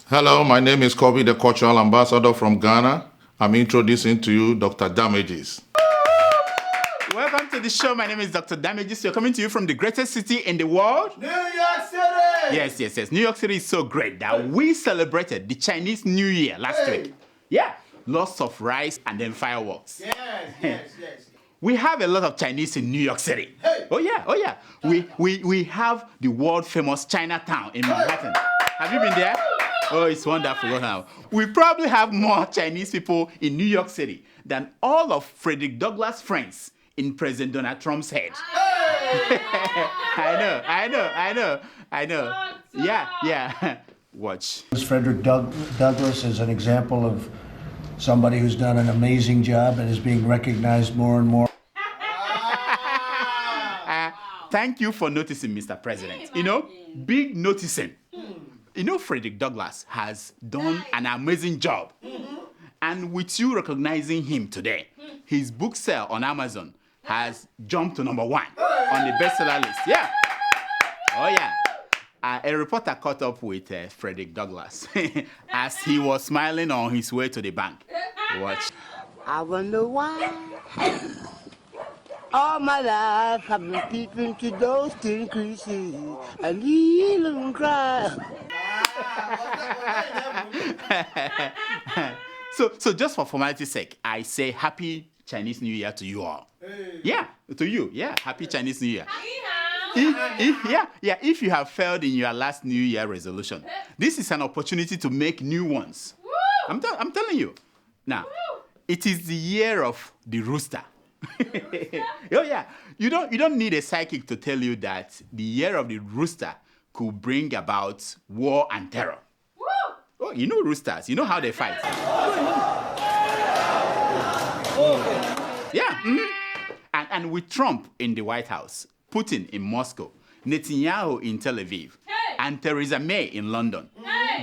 Hello, my name is Kobe, the cultural ambassador from Ghana. I'm introducing to you Dr. Damages. Welcome to the show. My name is Dr. Damages. We're coming to you from the greatest city in the world. New York City! Yes. New York City is so great that we celebrated the Chinese New Year last week. Yeah. Lots of rice and then fireworks. Yes. We have a lot of Chinese in New York City. Hey. Oh yeah. We have the world famous Chinatown in Manhattan. Have you been there? Oh, it's wonderful. Now, we probably have more Chinese people in New York City than all of Frederick Douglass' friends in President Donald Trump's head. I know. Yeah. Watch. Frederick Douglass is an example of somebody who's done an amazing job and is being recognized more and more. Thank you for noticing, Mr. President. You know, big noticing. You know, Frederick Douglass has done an amazing job. And with you recognizing him today, his book sale on Amazon has jumped to #1 on the bestseller list. Yeah. Oh, yeah. A reporter caught up with Frederick Douglass as he was smiling on his way to the bank. Watch. I wonder why. All my life I've been peeping to those tin creases and even cry. So just for formality's sake, I say Happy Chinese New Year to you all. Hey. Yeah, to you. Yeah, Happy Chinese New Year. If you have failed in your last New Year resolution, this is an opportunity to make new ones. I'm telling you. Now, it is the year of the rooster. Oh yeah, you don't need a psychic to tell you that the year of the rooster could bring about war and terror. Oh, you know roosters. You know how they fight. Yeah. And with Trump in the White House, Putin in Moscow, Netanyahu in Tel Aviv, and Theresa May in London,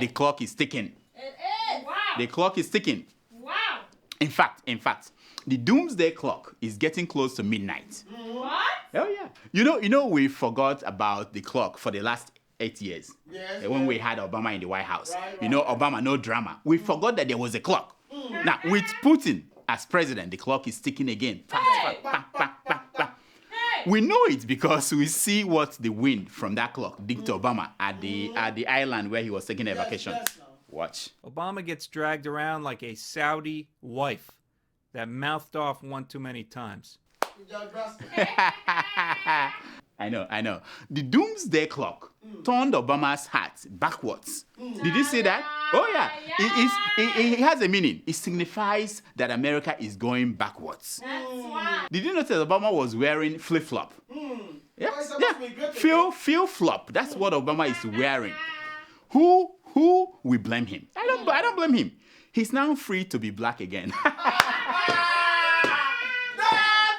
the clock is ticking. It is. Wow. The clock is ticking. Wow. In fact, the doomsday clock is getting close to midnight. What? Oh yeah. You know we forgot about the clock for the last 8 years. Yes, when we had Obama in the White House. Right. You know, Obama, no drama. We forgot that there was a clock. Now, with Putin as president, the clock is ticking again. Fast. Hey. We know it because we see what the wind from that clock did to Obama at the island where he was taking a vacation. Yes, no. Watch. Obama gets dragged around like a Saudi wife that mouthed off one too many times. I know. The doomsday clock turned Obama's hat backwards. Did you see that? Oh, yeah. It has a meaning. It signifies that America is going backwards. That's why. Did you notice Obama was wearing flip-flop? Yeah. Why is that supposed to be good? Feel flop. That's what Obama is wearing. Who will blame him? I don't blame him. He's now free to be black again.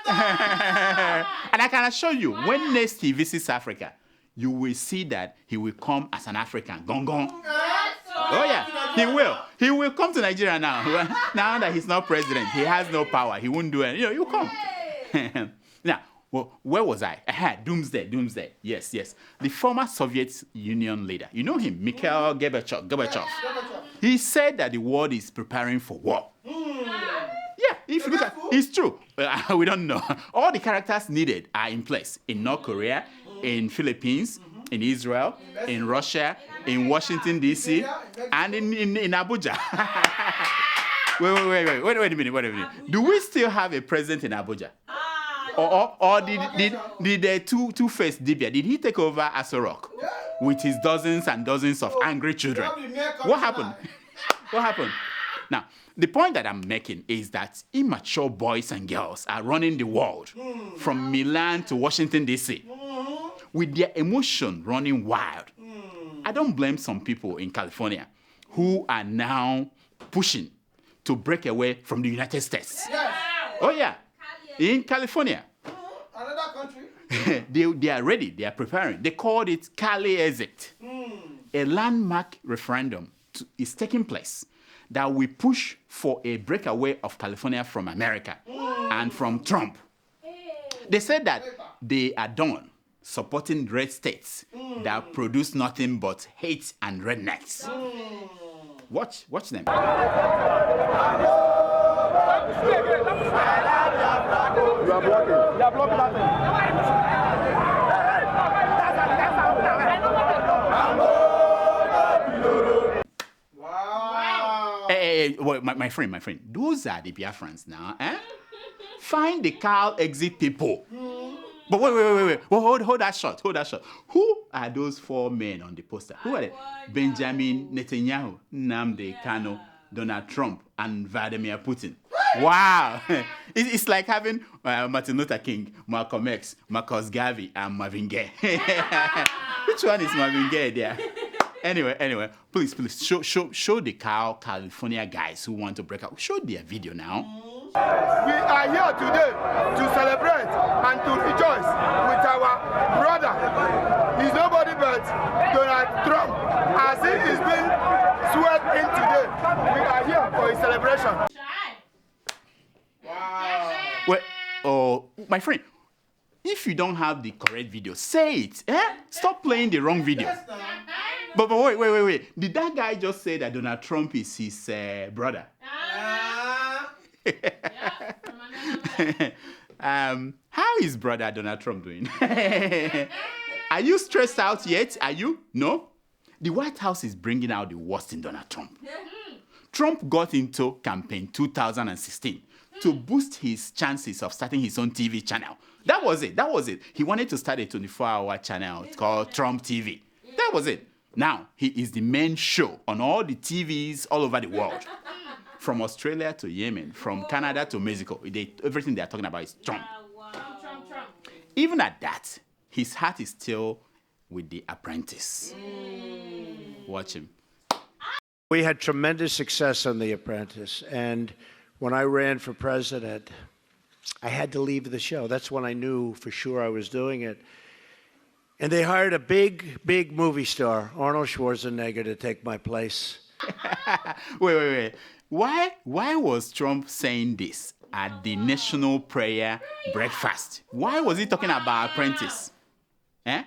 And I can assure you, when next he visits Africa, you will see that he will come as an African. Gong. Oh yeah, he will. He will come to Nigeria now. Now that he's not president, he has no power. He won't do anything. You know, he'll come. Now, well, where was I? Doomsday. Yes. The former Soviet Union leader. You know him, Mikhail Gorbachev. He said that the world is preparing for war. Yeah, if you look at it's true. We don't know. All the characters needed are in place in North Korea, in Philippines, in Israel, in Russia, in Washington, D.C., and in Abuja. Wait a minute. Do we still have a president in Abuja? Or did the TuFace Dibia, did he take over Aso Rock with his dozens and dozens of angry children? What happened? Now, the point that I'm making is that immature boys and girls are running the world from Milan to Washington, D.C. with their emotion running wild. I don't blame some people in California who are now pushing to break away from the United States. Yes. Oh, yeah. In California. Another country. They are ready. They are preparing. They called it Cali Exit. A landmark referendum is taking place that will push for a breakaway of California from America and from Trump. They said that they are done supporting red states that produce nothing but hate and rednecks. Watch them. You are blocking that thing. Wow. Hey, well, my friend, those are the Biafrans now, eh? Find the Cal exit people. But wait. Well, hold that shot. Who are those 4 men on the poster? Who are they? Benjamin Netanyahu, Nnamdi Kanu, Donald Trump, and Vladimir Putin. Wow. It's like having Martin Luther King, Malcolm X, Marcus Garvey, and Marvin Gaye. Which one is Marvin Gaye there? Anyway, please, show the California guys who want to break out. Show their video now. We are here today to celebrate and to rejoice with our brother. He's nobody but Donald Trump. As he is being sworn in today, we are here for a celebration. Wow. Well, oh, my friend, if you don't have the correct video, say it. Eh? Stop playing the wrong video. Yes, no. But wait. Did that guy just say that Donald Trump is his brother? How is brother Donald Trump doing? Are you stressed out yet? Are you? No? The White House is bringing out the worst in Donald Trump. Trump got into campaign 2016 to boost his chances of starting his own TV channel. That was it. He wanted to start a 24-hour channel called Trump TV. That was it. Now, he is the main show on all the TVs all over the world. From Australia to Yemen, from Canada to Mexico, everything they are talking about is Trump. Trump. Even at that, his heart is still with The Apprentice. Watch him. We had tremendous success on The Apprentice, and when I ran for president, I had to leave the show. That's when I knew for sure I was doing it. And they hired a big movie star, Arnold Schwarzenegger, to take my place. Wait. Why was Trump saying this at the national prayer breakfast? Why was he talking about Apprentice? Eh?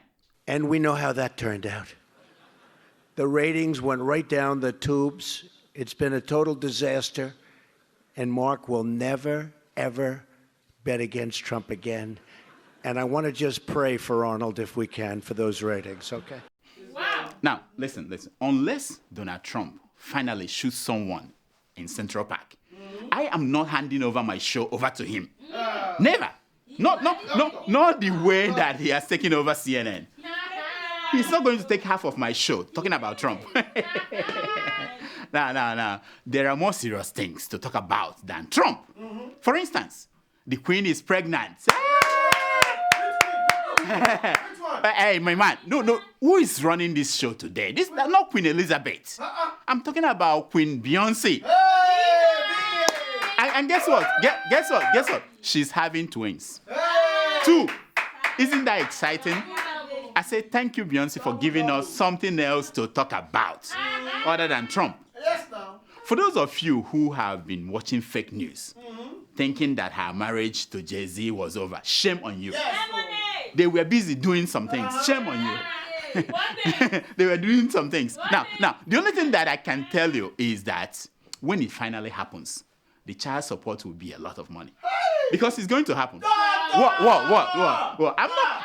And we know how that turned out. The ratings went right down the tubes. It's been a total disaster. And Mark will never, ever bet against Trump again. And I want to just pray for Arnold, if we can, for those ratings, okay? Wow. Now, listen. Unless Donald Trump finally shoots someone in Central Park, I am not handing over my show over to him. Never. Not the way that he has taken over CNN. He's not going to take half of my show talking about Trump. Now. There are more serious things to talk about than Trump. For instance, the Queen is pregnant. Hey, my man. No. Who is running this show today? This is not Queen Elizabeth. I'm talking about Queen Beyonce. And guess what? Guess what? She's having twins. 2. Isn't that exciting? I say thank you, Beyonce, for giving us something else to talk about other than Trump. Yes, now. For those of you who have been watching fake news, thinking that her marriage to Jay-Z was over, shame on you. They were busy doing some things. Shame on you. They were doing some things. Now, the only thing that I can tell you is that when it finally happens, the child support will be a lot of money. Because it's going to happen. What?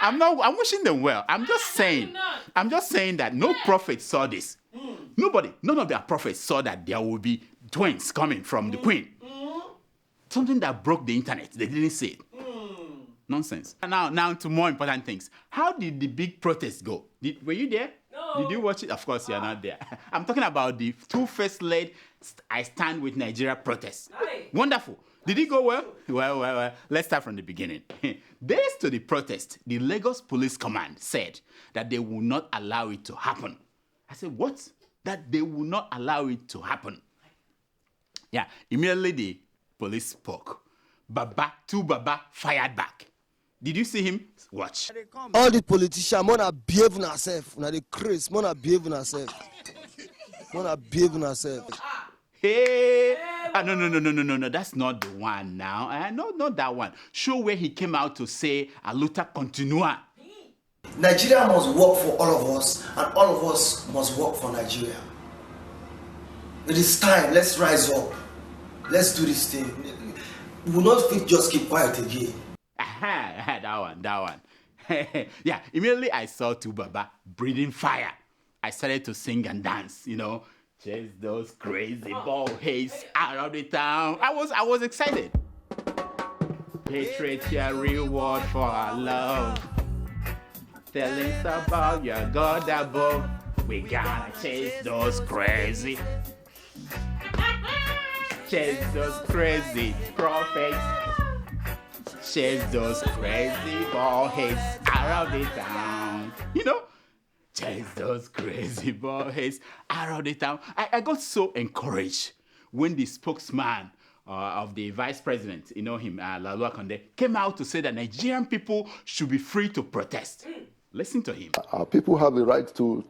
I'm wishing them well. I'm just saying that no prophet saw this. None of their prophets saw that there will be twins coming from the Queen. Something that broke the internet. They didn't see it. Nonsense. Now to more important things. How did the big protest go? Were you there? No. Did you watch it? Of course, you're not there. I'm talking about the TuFace-led I Stand With Nigeria protest. Aye. Wonderful. Did it go well? Well. Let's start from the beginning. Days to the protest, the Lagos Police Command said that they will not allow it to happen. I said, what? That they will not allow it to happen. Yeah, immediately the police spoke. Baba fired back. Did you see him? Watch. All the politicians wanna behave on ourselves. Now the Chris wanna behave on ourselves. Hey. No. That's not the one now. No, not that one. Show where he came out to say, Aluta continua. Nigeria must work for all of us, and all of us must work for Nigeria. It is time. Let's rise up. Let's do this thing. We will not fit just keep quiet again. That one. Yeah, immediately I saw Baba breathing fire. I started to sing and dance, chase those crazy ball heads out of the town. I was excited. Hatred your reward for our love. Tell us about your God above. We gotta chase those crazy. Chase those crazy prophets. Chase those crazy ball heads out of the town. Chase those crazy ball heads out of the town. I got so encouraged when the spokesman of the vice president, him, Lalu Akonde, came out to say that Nigerian people should be free to protest. Listen to him. People have the right to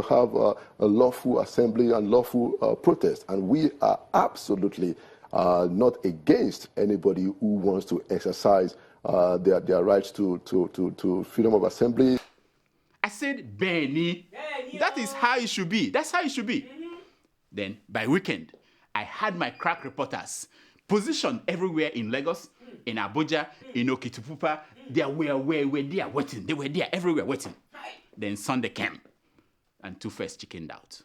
have a lawful assembly and lawful protest, and we are absolutely not against anybody who wants to exercise their rights to freedom of assembly. I said, Benny, that is how it should be. That's how it should be. Then, by weekend, I had my crack reporters positioned everywhere in Lagos, in Abuja, in Okitipupa. They were there waiting. They were there everywhere waiting. Then Sunday came, and TuFace chickened out.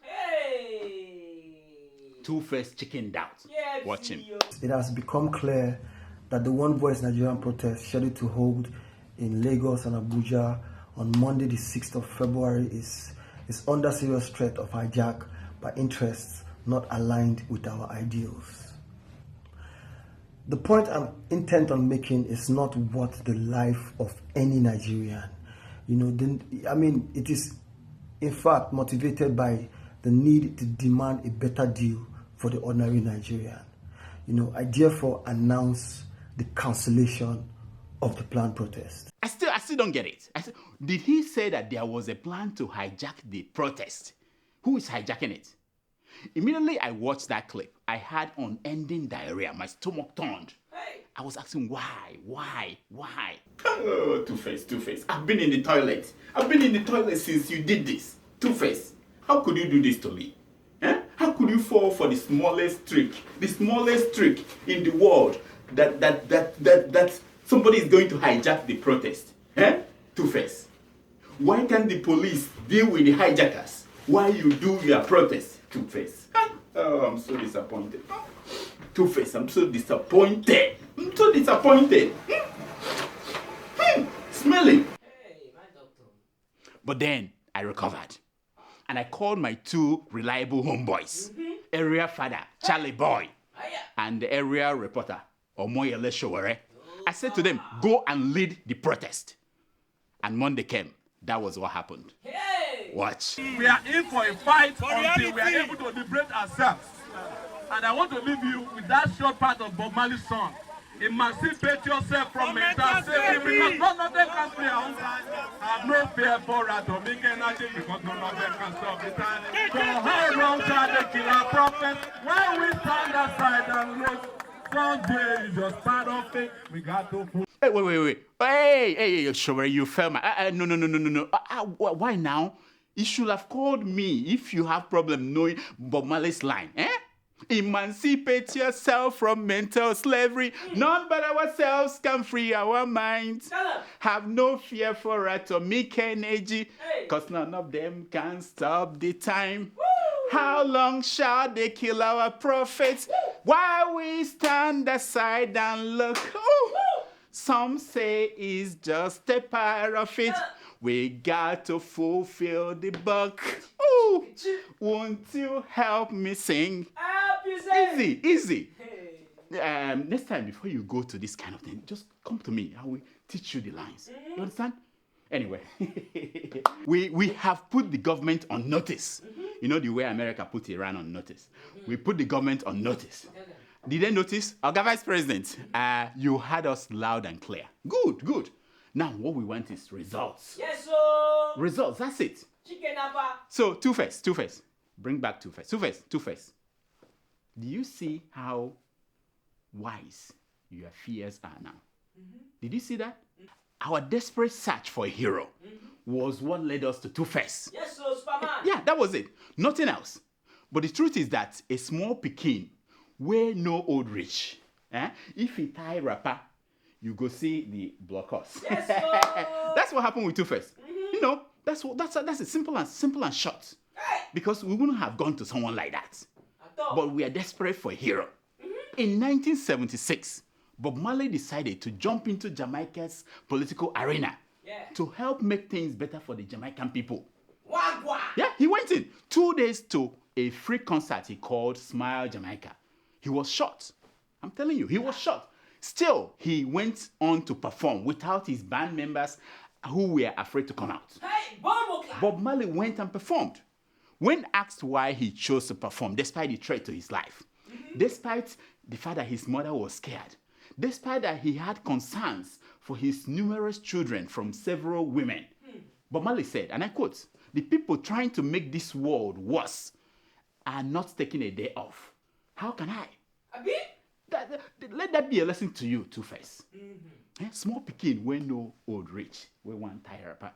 TuFace chickened out. Watch him. It has become clear that the One Voice Nigerian protest scheduled to hold in Lagos and Abuja on Monday, the 6th of February, is under serious threat of hijack by interests not aligned with our ideals. The point I'm intent on making is not what the life of any Nigerian. It is in fact motivated by the need to demand a better deal for the ordinary Nigerian. I therefore announce the cancellation of the planned protest. I still don't get it. Did he say that there was a plan to hijack the protest? Who is hijacking it? Immediately I watched that clip, I had unending diarrhea. My stomach turned. I was asking why? Oh, TuFace. I've been in the toilet. Since you did this. TuFace, how could you do this to me? How could you fall for the smallest trick in the world that somebody is going to hijack the protest? TuFace, why can't the police deal with the hijackers while you do your protest? TuFace. Oh, I'm so disappointed. TuFace, I'm so disappointed. Smelling. Hey, my doctor. But then I recovered. And I called my two reliable homeboys. Area father, Charlie Boy, and the area reporter, Omoyele Showore. I said to them, go and lead the protest. And Monday came. That was what happened. Hey! Watch. We are in for a fight until we are able to liberate ourselves. And I want to leave you with that short part of Bob Marley's song. Emancipate yourself from mental slavery because none of them can stay home. Have no fear for atomic energy because none of them can stop the time. For how long shall they kill our prophets when we stand aside and look? Someday is just part of it. We got to put. Hey, wait. Hey, sure, you fell my. No. Why now? You should have called me if you have problem knowing Bob Marley's line. Emancipate yourself from mental slavery. None but ourselves can free our minds. Have no fear for atomic energy, cause none of them can stop the time. How long shall they kill our prophets while we stand aside and look? Some say it's just a part of it. We got to fulfill the book. Ooh, won't you help me sing? Easy. Next time before you go to this kind of thing, just come to me. I will teach you the lines. You understand? Anyway, we have put the government on notice. You know the way America put Iran on notice. We put the government on notice. Did they notice? Our Vice President, you had us loud and clear. Good. Now what we want is results. Yes, sir. Results, that's it. Chicken appa. So TuFace. Bring back TuFace. TuFace. Do you see how wise your fears are now? Did you see that? Our desperate search for a hero was what led us to TuFace. Yes, sir, Superman. Yeah, that was it. Nothing else. But the truth is that a small Pekin, where no old rich, if he tie rapper, you go see the blockers. Yes, That's what happened with TuFace. You know, that's a simple and short. Because we wouldn't have gone to someone like that. But we are desperate for a hero. In 1976, Bob Marley decided to jump into Jamaica's political arena to help make things better for the Jamaican people. Wagwa. Yeah, he went in 2 days to a free concert he called Smile Jamaica. He was shot. I'm telling you, he was shot. Still, he went on to perform without his band members who were afraid to come out. Hey, Bombo Bob Marley went and performed. When asked why he chose to perform, despite the threat to his life, despite the fact that his mother was scared, despite that he had concerns for his numerous children from several women, Bob Marley said, and I quote, "The people trying to make this world worse are not taking a day off. How can I?" Abi? Let that be a lesson to you, TuFace. Small Pekin, where no old rich, where one tire apart.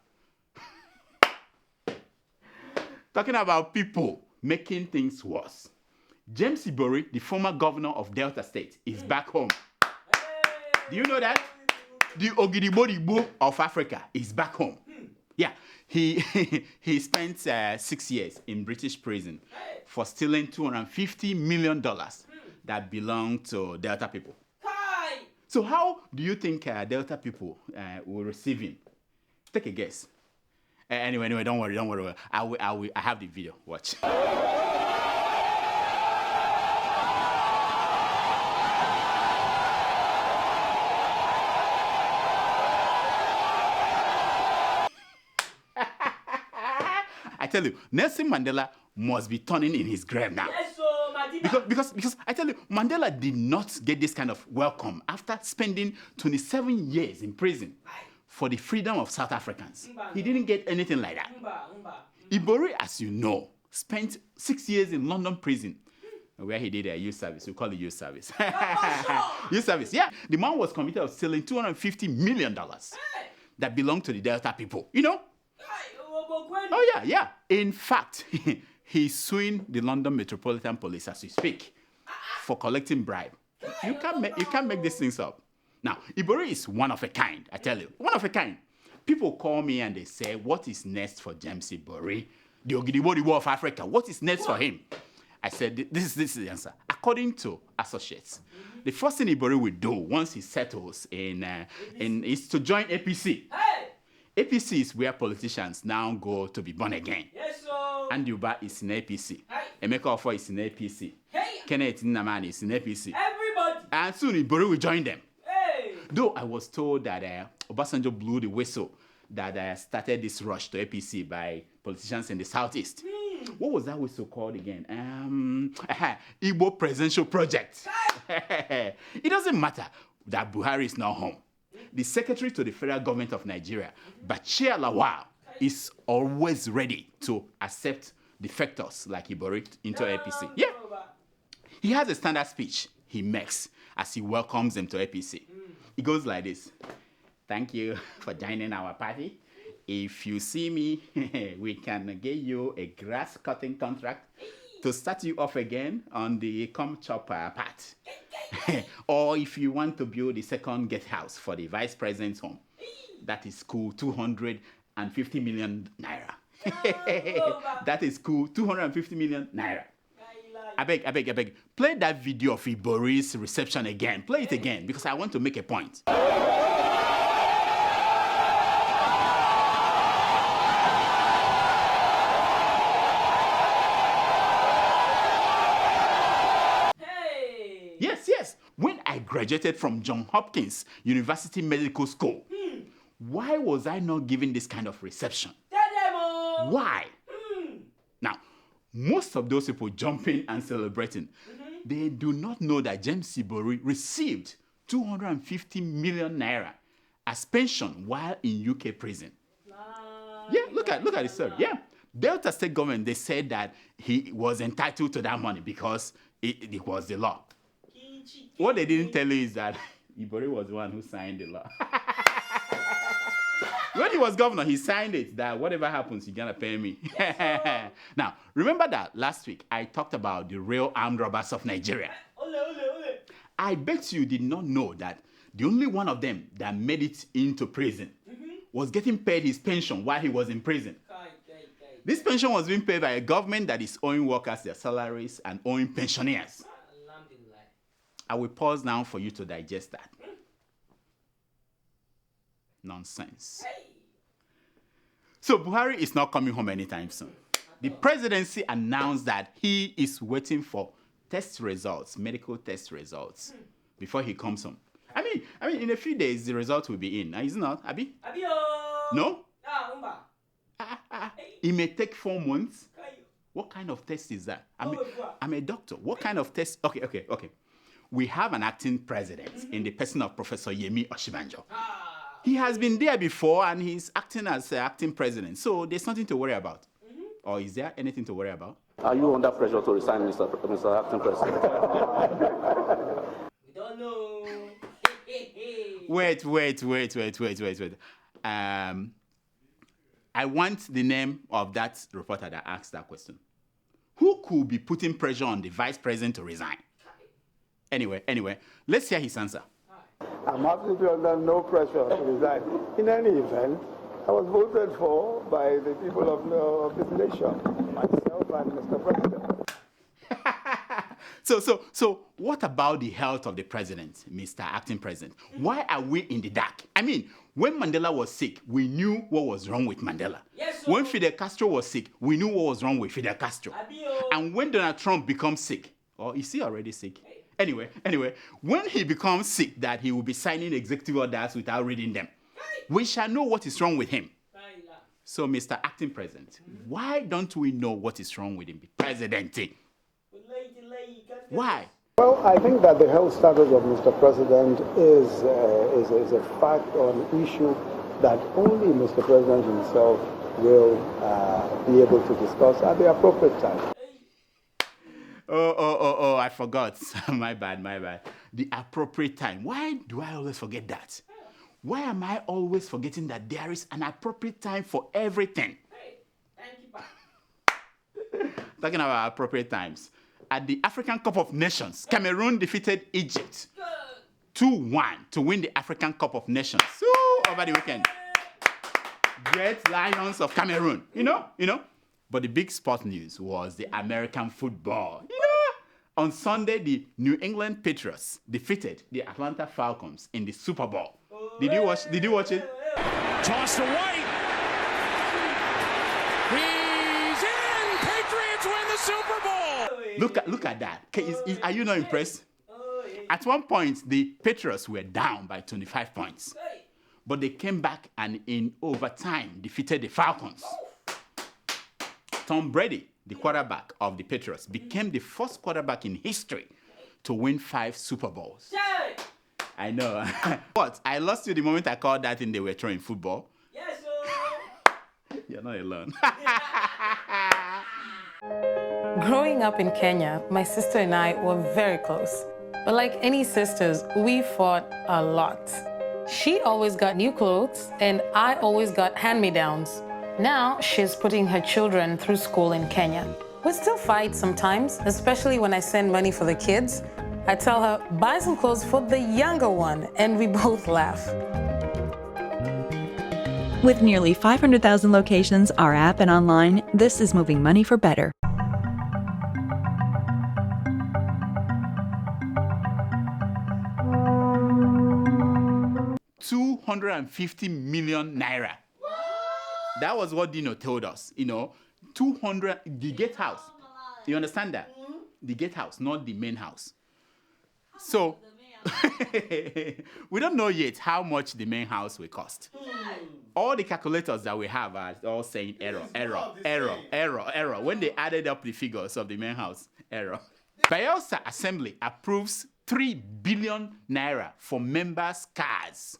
Talking about people making things worse. James Ibori, the former governor of Delta State, is back home. Do you know that? The Ogidigbo of Africa is back home. Yeah, he spent 6 years in British prison for stealing $250 million that belonged to Delta people. So how do you think Delta people will receive him? Take a guess. Anyway, don't worry. I have the video. Watch. I tell you, Nelson Mandela must be turning in his grave now. Yes, so, Madiba. Because I tell you, Mandela did not get this kind of welcome after spending 27 years in prison for the freedom of South Africans. He didn't get anything like that. Ibori, as you know, spent 6 years in London prison where he did a youth service. We call it youth service. Youth service, yeah. The man was convicted of stealing $250 million that belonged to the Delta people. You know? Oh, yeah. In fact, he's suing the London Metropolitan Police as we speak for collecting bribe. You can't make these things up. Now, Ibori is one of a kind, I tell you. One of a kind. People call me and they say, what is next for James Ibori? The Ogidigbo of Africa. What is next for him? I said, this is the answer. According to associates, the first thing Ibori will do once he settles is to join APC. APC is where politicians now go to be born again. Yes, sir. Andy Uba is in APC. Emeka Ofo is in APC. Kenneth Nnamani is in APC. Everybody. And soon Ibori will join them. Hey. Though I was told that Obasanjo blew the whistle that started this rush to APC by politicians in the southeast. What was that whistle called again? Igbo Presidential Project. It doesn't matter that Buhari is now home. The secretary to the federal government of Nigeria, Bachir Lawal, is always ready to accept defectors like Ibori into APC. Yeah. He has a standard speech he makes as he welcomes them to APC. It goes like this. Thank you for joining our party. If you see me, we can get you a grass cutting contract to start you off again on the come chopper part. Or if you want to build the second guest house for the vice president's home, that is cool, 250 million naira. That is cool, 250 million naira. I beg. Play that video of Ibori's reception again. Play it again because I want to make a point. Yes. When I graduated from Johns Hopkins University Medical School, why was I not given this kind of reception? Why? Now, most of those people jumping and celebrating, they do not know that James Ibori received 250 million naira as pension while in UK prison. Yeah, look at the story. Yeah. Delta State government, they said that he was entitled to that money because it was the law. What they didn't tell you is that Ibori was the one who signed the law. When he was governor, he signed it that whatever happens, you're going to pay me. Now, Remember that last week I talked about the real armed robbers of Nigeria. I bet you did not know that the only one of them that made it into prison was getting paid his pension while he was in prison. This pension was being paid by a government that is owing workers their salaries and owing pensioners. I will pause now for you to digest that. Nonsense. So Buhari is not coming home anytime soon. The presidency announced that he is waiting for test results, medical test results, before he comes home. I mean, in a few days the result will be in. Is it not, Abi? No? It may take 4 months. What kind of test is that? I'm a doctor. What kind of test? Okay. We have an acting president in the person of Professor Yemi Oshibanjo. He has been there before and he's acting as acting president. So there's nothing to worry about. Or is there anything to worry about? Are you under pressure to resign, Mr. Acting President? We don't know. Wait. I want the name of that reporter that asked that question. Who could be putting pressure on the vice president to resign? Anyway, let's hear his answer. I'm absolutely under no pressure to resign. In any event, I was voted for by the people of this nation, myself and Mr. President. So what about the health of the president, Mr. Acting President? Why are we in the dark? I mean, when Mandela was sick, we knew what was wrong with Mandela. Yes, when Fidel Castro was sick, we knew what was wrong with Fidel Castro. And when Donald Trump becomes sick, or is he already sick? Anyway, when he becomes sick that he will be signing executive orders without reading them, we shall know what is wrong with him. So, Mr. Acting President, why don't we know what is wrong with him, the president? Why? Well, I think that the health status of Mr. President is a fact or an issue that only Mr. President himself will be able to discuss at the appropriate time. Oh, I forgot. My bad. The appropriate time. Why do I always forget that? Why am I always forgetting that there is an appropriate time for everything? Talking about appropriate times. At the African Cup of Nations, Cameroon defeated Egypt 2-1 to win the African Cup of Nations over the weekend. Great Lions of Cameroon, you know. But the big sport news was the American football. On Sunday, the New England Patriots defeated the Atlanta Falcons in the Super Bowl. Did you watch it? Toss to White. He's in. Patriots win the Super Bowl. Look at that. Are you not impressed? At one point, the Patriots were down by 25 points. But they came back and in overtime defeated the Falcons. Tom Brady, the quarterback of the Patriots, became the first quarterback in history to win 5 Super Bowls. I know. But I lost you the moment I called that in they were throwing football. Yes, sir. You're not alone. Growing up in Kenya, my sister and I were very close. But like any sisters, we fought a lot. She always got new clothes, and I always got hand-me-downs. Now she's putting her children through school in Kenya. We still fight sometimes, especially when I send money for the kids. I tell her, buy some clothes for the younger one, and we both laugh. With nearly 500,000 locations, our app and online, this is moving money for better. $250 million naira. That was what Dino told us. 200, the gate house. You understand that? The gate house, not the main house. So, we don't know yet how much the main house will cost. All the calculators that we have are all saying error. When they added up the figures of the main house, error. Bayelsa Assembly approves 3 billion naira for members' cars,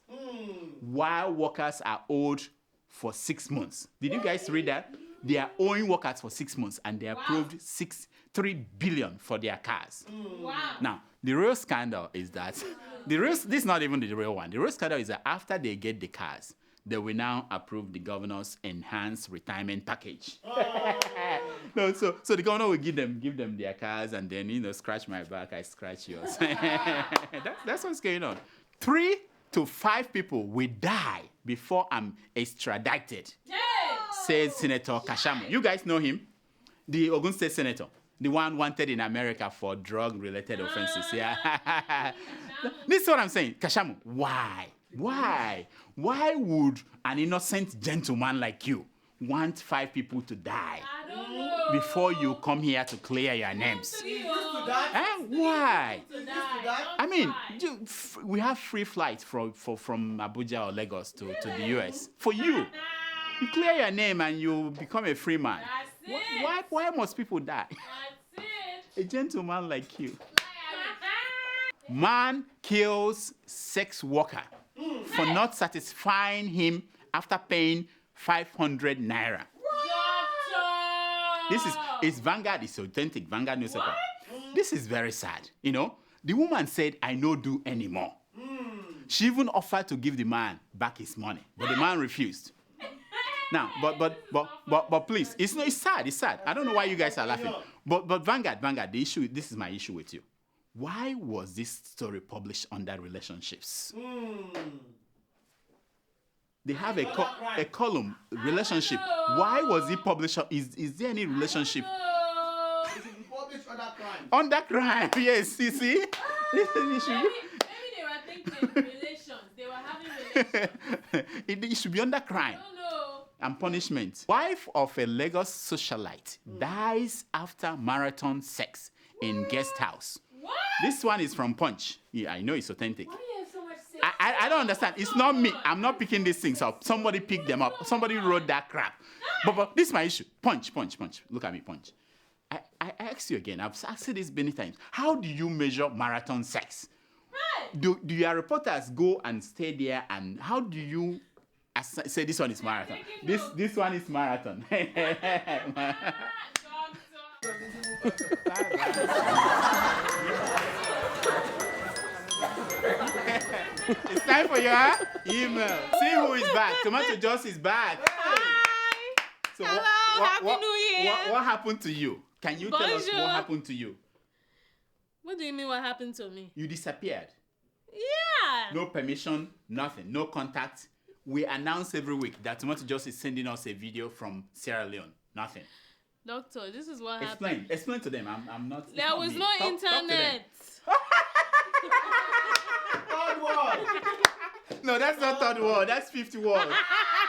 while workers are owed for 6 months. Did you guys read that? They are owing workers for 6 months, and they approved 3 billion for their cars. Wow. Now, the real scandal is that this is not even the real one. The real scandal is that after they get the cars, they will now approve the governor's enhanced retirement package. No, so the governor will give them their cars, and then scratch my back, I scratch yours. That's what's going on. 3 to 5 people will die before I'm extradited, says Senator Kashamu. You guys know him, the Ogun State Senator, the one wanted in America for drug-related offenses. Yeah, this is what I'm saying, Kashamu. Why would an innocent gentleman like you want 5 people to die before you come here to clear your names? Why? I mean, we have free flights from Abuja or Lagos to the US. For you clear your name and you become a free man. Why must people die? A gentleman like you. Man kills sex worker for not satisfying him after paying 500 naira. It's Vanguard, it's authentic Vanguard newspaper. This is very sad. The woman said, I no do anymore. She even offered to give the man back his money, but the man refused. Now, but please, it's sad. It's sad. I don't know why you guys are laughing. But Vanguard, this is my issue with you. Why was this story published under relationships? They have a column, relationship. Why was it published? Is there any relationship? Under crime, yes, you see? Maybe they were thinking relations. They were having relations. It should be under crime. No. And punishment. Wife of a Lagos socialite dies after marathon sex in guest house. What? This one is from Punch. Yeah, I know it's authentic. Why do you have so much sex? I don't understand. It's not me. I'm not picking these things up. Somebody picked them up. Somebody wrote that crap. But this is my issue. Punch. Look at me, Punch. I ask you again. I've asked you this many times. How do you measure marathon sex? Right. Do your reporters go and stay there, and how do you say this one is marathon? This one is marathon. It's time for your email. See who is back. Tomato Joss is back. Hi. So Hello. Happy New Year. What happened to you? Can you tell us what happened to you? What do you mean what happened to me? You disappeared. Yeah. No permission, nothing, no contact. We announce every week that Tomato Joss is sending us a video from Sierra Leone. Nothing. Doctor, this is what happened. Explain to them. I'm not. There was no internet. Third world. No, that's not third world. That's 50 world.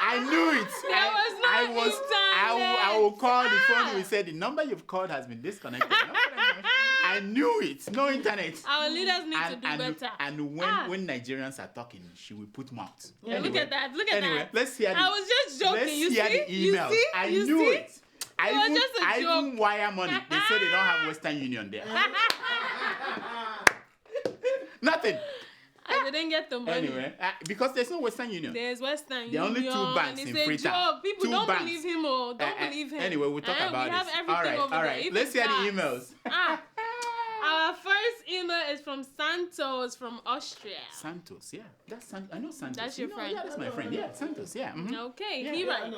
I knew it. There was no internet. I will call the phone. We said the number you've called has been disconnected. I knew it. No internet. Our leaders need to do better. And when Nigerians are talking, she will put mouth. Yeah, anyway, look at that. Let's hear I was just joking. Let's hear the emails. I knew it. I even wire money. They say they don't have Western Union there. Nothing. I didn't get the money. Anyway, because there's no Western Union. There's Western Union. There are only 2 banks in Freetown. People don't believe him or don't believe him. Anyway, we'll talk about we have this. everything over all right. there. Let's hear the emails. Our first email is from Santos from Austria. Santos, yeah. That's I know Santos. That's your friend. Yeah, that's my friend. Yeah, Santos, yeah. Mm-hmm. Okay, yeah, he writes.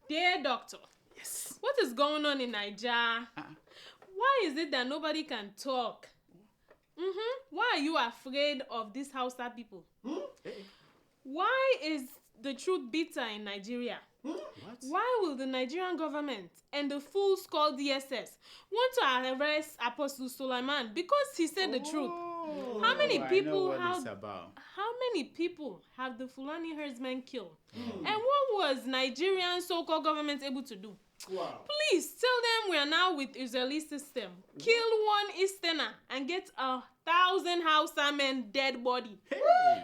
Dear doctor. Yes. What is going on in Nigeria? Why is it that nobody can talk? Why are you afraid of these Hausa people? Why is the truth bitter in Nigeria? Why will the Nigerian government and the fools called DSS want to arrest Apostle Suleiman because he said the truth? How many people have the Fulani herdsmen killed? And what was Nigerian so-called government able to do? Wow. Please tell them we are now with Israeli system. Kill one Easterner and get 1,000 Hausa men dead body. Hey.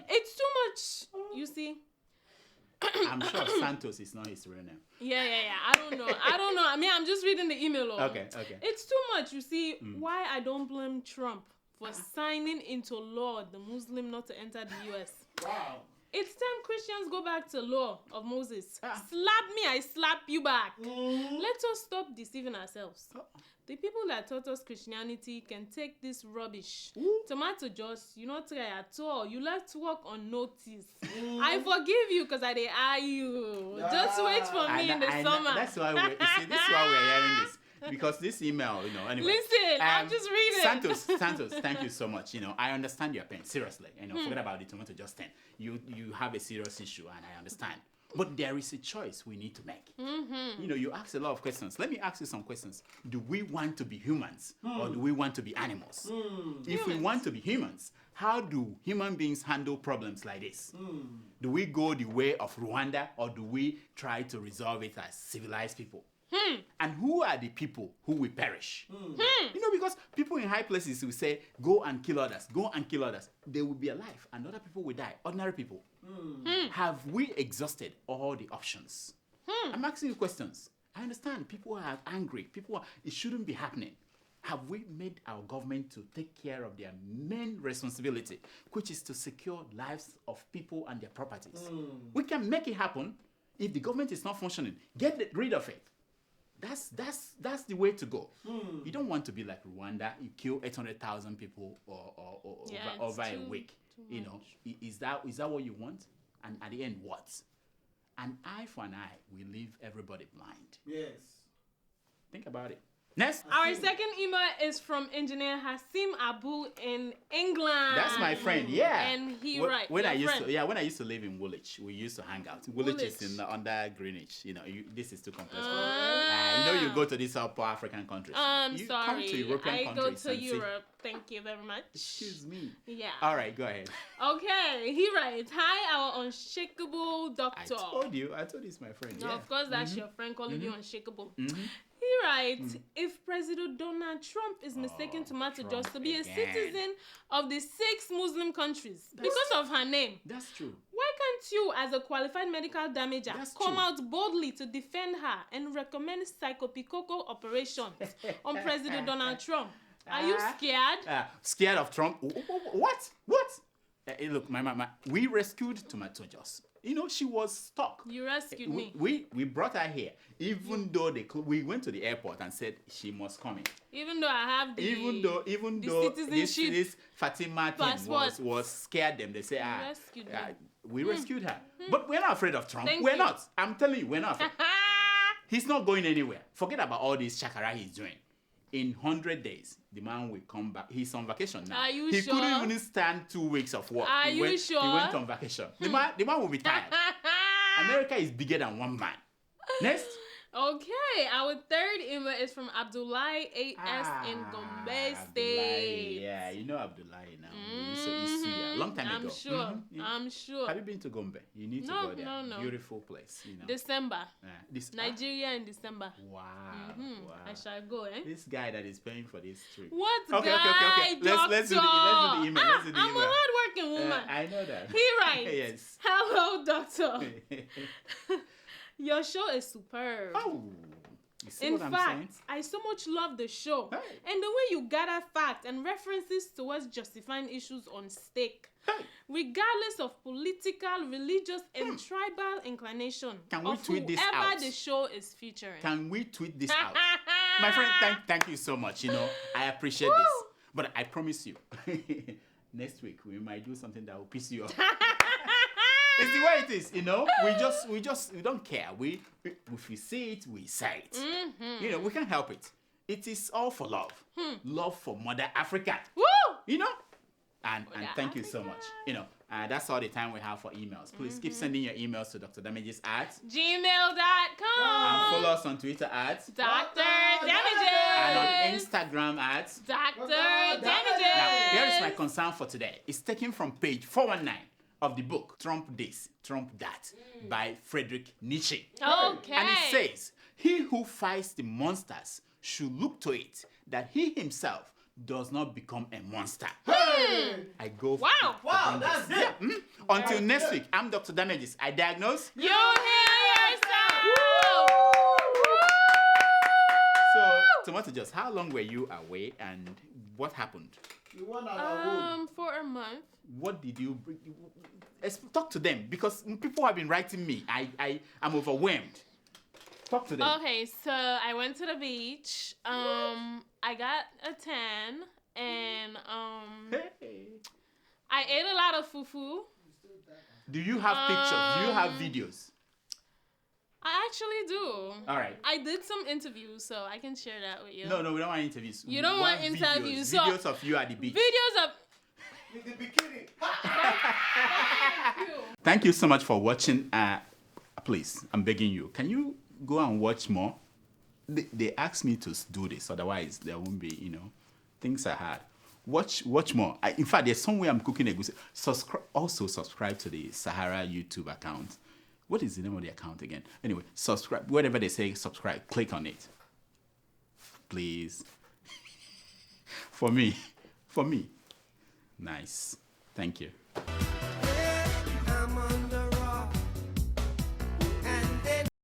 It's too much, you see. I'm sure Santos is not his real name. Yeah. I don't know. I mean, I'm just reading the email. Okay. It's too much, you see. Why I don't blame Trump for signing into law the Muslim not to enter the U.S. Wow. It's time Christians go back to law of Moses. Slap me, I slap you back. Let us stop deceiving ourselves. The people that taught us Christianity can take this rubbish. Tomato Joss, you not try at all. You left work on notice. I forgive you because I dey eye you. Just wait for me in the summer. That's why this is why we're hearing this. Because this email, anyway. Listen, I'm just reading. Santos, thank you so much. I understand your pain. Seriously. Forget about the Tomato Joss 10. You have a serious issue, and I understand. But there is a choice we need to make. You ask a lot of questions. Let me ask you some questions. Do we want to be humans or do we want to be animals? If we want to be humans, how do human beings handle problems like this? Do we go the way of Rwanda or do we try to resolve it as civilized people? And who are the people who will perish? Because people in high places will say, go and kill others, go and kill others. They will be alive and other people will die, ordinary people. Have we exhausted all the options? I'm asking you questions. I understand people are angry. It shouldn't be happening. Have we made our government to take care of their main responsibility, which is to secure lives of people and their properties? We can make it happen. If the government is not functioning, get rid of it. That's the way to go. You don't want to be like Rwanda. You kill 800,000 people over a week. Is that what you want? And at the end, what? An eye for an eye will leave everybody blind. Yes. Think about it. Next. Our second email is from Engineer Hasim Abu in England. That's my friend, yeah. And he writes. When I used to live in Woolwich, we used to hang out. Woolwich is under Greenwich. This is too complex. You go to these South African countries. You sorry. Come to European countries. I go to Europe. Thank you very much. Excuse me. Yeah. All right, go ahead. Okay, he writes, "Hi, our unshakable doctor." I told you it's my friend. No, yeah. of course, that's your friend calling you unshakable. He writes, if President Donald Trump is mistaken Tomato Joss to be a citizen of the 6 Muslim countries because of her name, that's true. Why can't you, as a qualified medical damager, come out boldly to defend her and recommend psychopicoko operations on President Donald Trump? Are you scared? Scared of Trump? What? Look, we rescued Tomato Joss. She was stuck. You rescued me. We brought her here, even though we went to the airport and said she must come in. Even though I have the even though citizenship this Fatima thing was scared them. They say we rescued her, but we're not afraid of Trump. We're not. I'm telling you, we're not. He's not going anywhere. Forget about all this chakara he's doing. In 100 days, the man will come back. He's on vacation now. Are you he sure? couldn't even stand 2 weeks of work. Are you sure? He went on vacation. The man will be tired. America is bigger than one man. Next. Okay, our third email is from Abdullahi A.S. in Gombe State. Yeah, you know Abdullahi now. Long time ago. I'm sure. Have you been to Gombe? You need to go there. No. Beautiful place. December. Nigeria in December. Wow. I shall go, This guy that is paying for this trip. What okay, guy, okay. Let's do the email. I'm a hardworking woman. I know that. He writes, yes. Hello, doctor. Your show is superb. Oh. In fact, I so much love the show and the way you gather facts and references towards justifying issues on stake, regardless of political, religious, and tribal inclination. Can we tweet this out? Whoever the show is featuring. Can we tweet this out? My friend, thank you so much. I appreciate this. But I promise you, next week we might do something that will piss you off. It's the way it is, we don't care. If we see it, we say it. We can't help it. It is all for love. Love for Mother Africa. Woo! And thank you so much. That's all the time we have for emails. Please keep sending your emails to drdamages at gmail.com. And follow us on Twitter at Dr. Damages. And on Instagram at Dr. Damages. Now, here is my concern for today. It's taken from page 419 of the book Trump This, Trump That by Friedrich Nietzsche. Okay. And it says, he who fights the monsters should look to it that he himself does not become a monster. I go for Wow, that's it. Until next week, I'm Dr. Damages. I diagnose. You hear yourself. So, Tomato Joss, how long were you away and what happened? For a month. What did you bring? Talk to them because people have been writing me. I'm overwhelmed. Talk to them. Okay, so I went to the beach. I got a tan, and I ate a lot of fufu. Do you have pictures? Do you have videos? I actually do. All right. I did some interviews, so I can share that with you. No, we don't want interviews. You don't want interviews. So Videos of you at the beach. Videos of With the bikini. Thank you so much for watching. Please, I'm begging you. Can you go and watch more? They asked me to do this, otherwise there won't be, things are hard. Watch more. In fact, there's somewhere I'm cooking a goose. Also subscribe to the Sahara YouTube account. What is the name of the account again? Anyway, subscribe. Whatever they say, subscribe. Click on it. Please. For me. Nice. Thank you.